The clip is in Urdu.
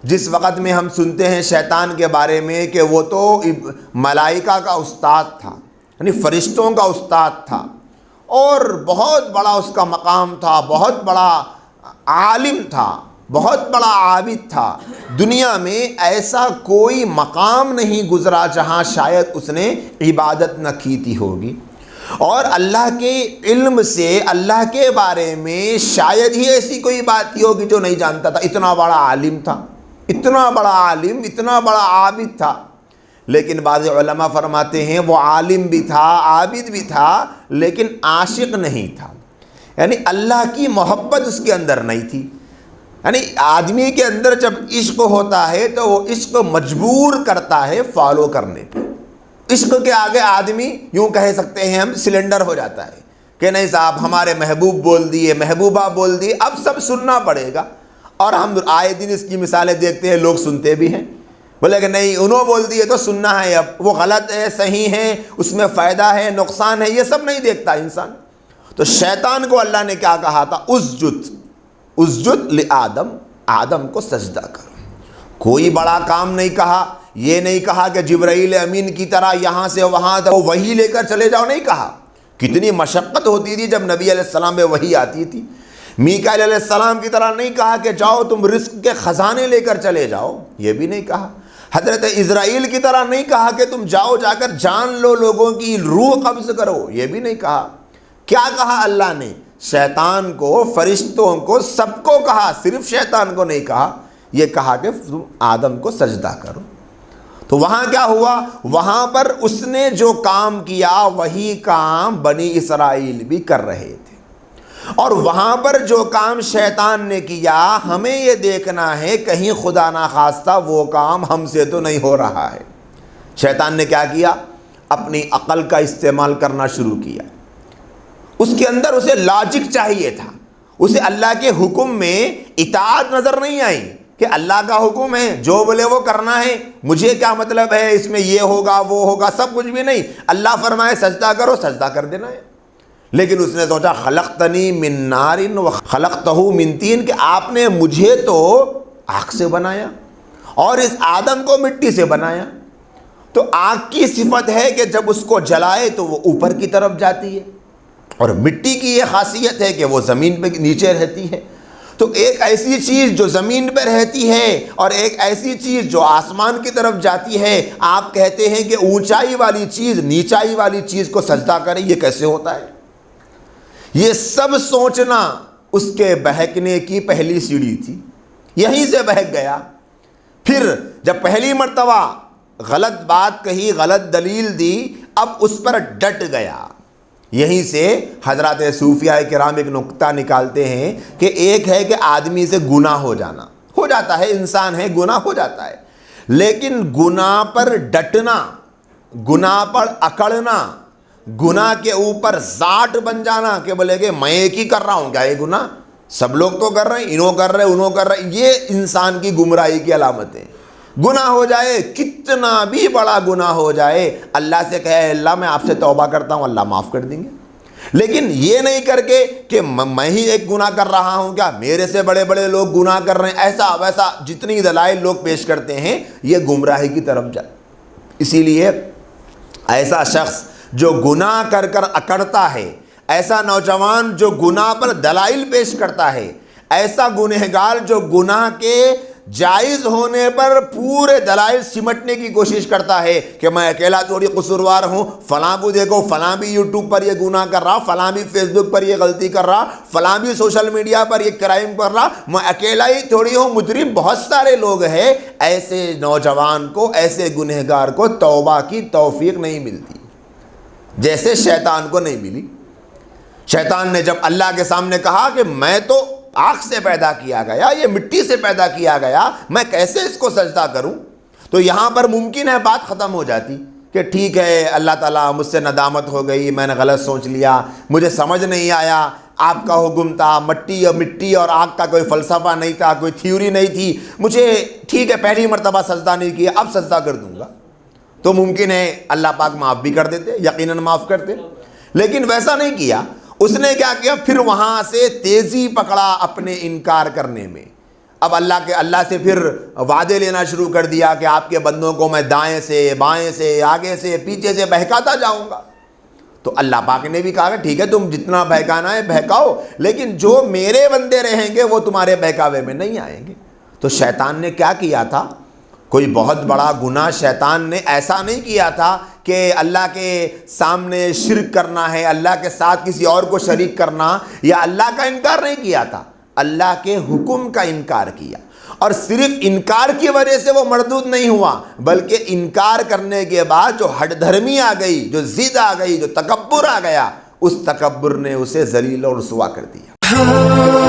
جس وقت میں ہم سنتے ہیں شیطان کے بارے میں کہ وہ تو ملائکہ کا استاد تھا، یعنی فرشتوں کا استاد تھا، اور بہت بڑا اس کا مقام تھا، بہت بڑا عالم تھا، بہت بڑا عابد تھا، دنیا میں ایسا کوئی مقام نہیں گزرا جہاں شاید اس نے عبادت نہ کی تھی ہوگی، اور اللہ کے علم سے اللہ کے بارے میں شاید ہی ایسی کوئی بات ہی ہوگی جو نہیں جانتا تھا۔ اتنا بڑا عالم تھا، اتنا بڑا عالم، اتنا بڑا عابد تھا۔ لیکن بعض علماء فرماتے ہیں وہ عالم بھی تھا، عابد بھی تھا، لیکن عاشق نہیں تھا، یعنی اللہ کی محبت اس کے اندر نہیں تھی۔ یعنی آدمی کے اندر جب عشق ہوتا ہے تو وہ عشق مجبور کرتا ہے فالو کرنے پہ۔ عشق کے آگے آدمی یوں کہہ سکتے ہیں ہم سلنڈر ہو جاتا ہے کہ نہیں صاحب ہمارے محبوب بول دیے، محبوبہ بول دیے، اب سب سننا پڑے گا۔ اور ہم آئے دن اس کی مثالیں دیکھتے ہیں، لوگ سنتے بھی ہیں، بولے کہ نہیں انہوں بول دیے تو سننا ہے، اب وہ غلط ہے صحیح ہے، اس میں فائدہ ہے نقصان ہے، یہ سب نہیں دیکھتا انسان۔ تو شیطان کو اللہ نے کیا کہا تھا؟ اسجد لآدم، آدم کو سجدہ کرو۔ کوئی بڑا کام نہیں کہا، یہ نہیں کہا کہ جبرائیل امین کی طرح یہاں سے وہاں تک وحی لے کر چلے جاؤ، نہیں کہا۔ کتنی مشقت ہوتی تھی جب نبی علیہ السلام میں وحی آتی تھی۔ میکائیل علیہ السلام کی طرح نہیں کہا کہ جاؤ تم رزق کے خزانے لے کر چلے جاؤ، یہ بھی نہیں کہا۔ حضرت اسرائیل کی طرح نہیں کہا کہ تم جاؤ جا کر جان لو، لوگوں کی روح قبض کرو، یہ بھی نہیں کہا۔ کیا کہا اللہ نے؟ شیطان کو، فرشتوں کو، سب کو کہا، صرف شیطان کو نہیں کہا۔ یہ کہا کہ تم آدم کو سجدہ کرو۔ تو وہاں کیا ہوا؟ وہاں پر اس نے جو کام کیا وہی کام بنی اسرائیل بھی کر رہے تھے، اور وہاں پر جو کام شیطان نے کیا ہمیں یہ دیکھنا ہے کہیں خدا نخواستہ وہ کام ہم سے تو نہیں ہو رہا ہے۔ شیطان نے کیا کیا؟ اپنی عقل کا استعمال کرنا شروع کیا۔ اس کے اندر اسے لاجک چاہیے تھا، اسے اللہ کے حکم میں اطاعت نظر نہیں آئی کہ اللہ کا حکم ہے جو بولے وہ کرنا ہے، مجھے کیا مطلب ہے اس میں یہ ہوگا وہ ہوگا، سب کچھ بھی نہیں۔ اللہ فرمائے سجدہ کرو، سجدہ کر دینا ہے۔ لیکن اس نے سوچا خلقتنی من نار وخلقتہ من طین، کہ آپ نے مجھے تو آگ سے بنایا اور اس آدم کو مٹی سے بنایا۔ تو آگ کی صفت ہے کہ جب اس کو جلائے تو وہ اوپر کی طرف جاتی ہے، اور مٹی کی یہ خاصیت ہے کہ وہ زمین پہ نیچے رہتی ہے۔ تو ایک ایسی چیز جو زمین پہ رہتی ہے اور ایک ایسی چیز جو آسمان کی طرف جاتی ہے، آپ کہتے ہیں کہ اونچائی والی چیز نیچائی والی چیز کو سجدہ کرے، یہ کیسے ہوتا ہے؟ یہ سب سوچنا اس کے بہکنے کی پہلی سیڑھی تھی، یہیں سے بہک گیا۔ پھر جب پہلی مرتبہ غلط بات کہی، غلط دلیل دی، اب اس پر ڈٹ گیا۔ یہیں سے حضرات صوفیاء کرام ایک نقطہ نکالتے ہیں کہ ایک ہے کہ آدمی سے گناہ ہو جانا، ہو جاتا ہے، انسان ہے، گناہ ہو جاتا ہے، لیکن گناہ پر ڈٹنا، گناہ پر اکڑنا، گناہ کے اوپر ذات بن جانا کہ بولے کہ میں ایک ہی کر رہا ہوں، کیا یہ گناہ سب لوگ تو کر رہے ہیں، انہوں کر رہے ہیں انہوں کر رہے ہیں، یہ انسان کی گمراہی کی علامت ہے۔ گناہ ہو جائے، کتنا بھی بڑا گناہ ہو جائے، اللہ سے کہے اللہ میں آپ سے توبہ کرتا ہوں، اللہ معاف کر دیں گے۔ لیکن یہ نہیں کر کے کہ میں ہی ایک گناہ کر رہا ہوں، کیا میرے سے بڑے بڑے لوگ گناہ کر رہے ہیں، ایسا ویسا جتنی دلائل لوگ پیش کرتے ہیں، یہ گمراہی کی طرف جائے۔ اسی لیے ایسا شخص جو گناہ کر کر اکڑتا ہے، ایسا نوجوان جو گناہ پر دلائل پیش کرتا ہے، ایسا گنہگار جو گناہ کے جائز ہونے پر پورے دلائل سمٹنے کی کوشش کرتا ہے کہ میں اکیلا تھوڑی قصوروار ہوں، فلاں کو دیکھو، فلاں بھی یوٹیوب پر یہ گناہ کر رہا، فلاں بھی فیس بک پر یہ غلطی کر رہا، فلاں بھی سوشل میڈیا پر یہ کرائم کر رہا، میں اکیلا ہی تھوڑی ہوں مجرم، بہت سارے لوگ ہیں۔ ایسے نوجوان کو، ایسے گنہگار کو توبہ کی توفیق نہیں ملتی، جیسے شیطان کو نہیں ملی۔ شیطان نے جب اللہ کے سامنے کہا کہ میں تو آگ سے پیدا کیا گیا، یہ مٹی سے پیدا کیا گیا، میں کیسے اس کو سجدہ کروں؟ تو یہاں پر ممکن ہے بات ختم ہو جاتی کہ ٹھیک ہے اللہ تعالیٰ مجھ سے ندامت ہو گئی، میں نے غلط سوچ لیا، مجھے سمجھ نہیں آیا، آپ کا حکم تھا، مٹی اور آگ کا کوئی فلسفہ نہیں تھا، کوئی تھیوری نہیں تھی، مجھے ٹھیک ہے پہلی مرتبہ سجدہ نہیں کیا، اب سجدہ کر دوں گا۔ تو ممکن ہے اللہ پاک معاف بھی کر دیتے، یقیناً معاف کرتے، لیکن ویسا نہیں کیا۔ اس نے کیا کیا؟ پھر وہاں سے تیزی پکڑا اپنے انکار کرنے میں، اب اللہ سے پھر وعدے لینا شروع کر دیا کہ آپ کے بندوں کو میں دائیں سے بائیں سے آگے سے پیچھے سے بہکاتا جاؤں گا. تو اللہ پاک نے بھی کہا کہ ٹھیک ہے تم جتنا بہکانا ہے بہکاؤ، لیکن جو میرے بندے رہیں گے وہ تمہارے بہکاوے میں نہیں آئیں گے. تو شیطان نے کیا کیا تھا؟ کوئی بہت بڑا گناہ شیطان نے ایسا نہیں کیا تھا کہ اللہ کے سامنے شرک کرنا ہے، اللہ کے ساتھ کسی اور کو شریک کرنا، یا اللہ کا انکار نہیں کیا تھا، اللہ کے حکم کا انکار کیا. اور صرف انکار کی وجہ سے وہ مردود نہیں ہوا، بلکہ انکار کرنے کے بعد جو ہٹ دھرمی آ گئی، جو ضد آ گئی، جو تکبر آ گیا، اس تکبر نے اسے ذلیل اور رسوا کر دیا.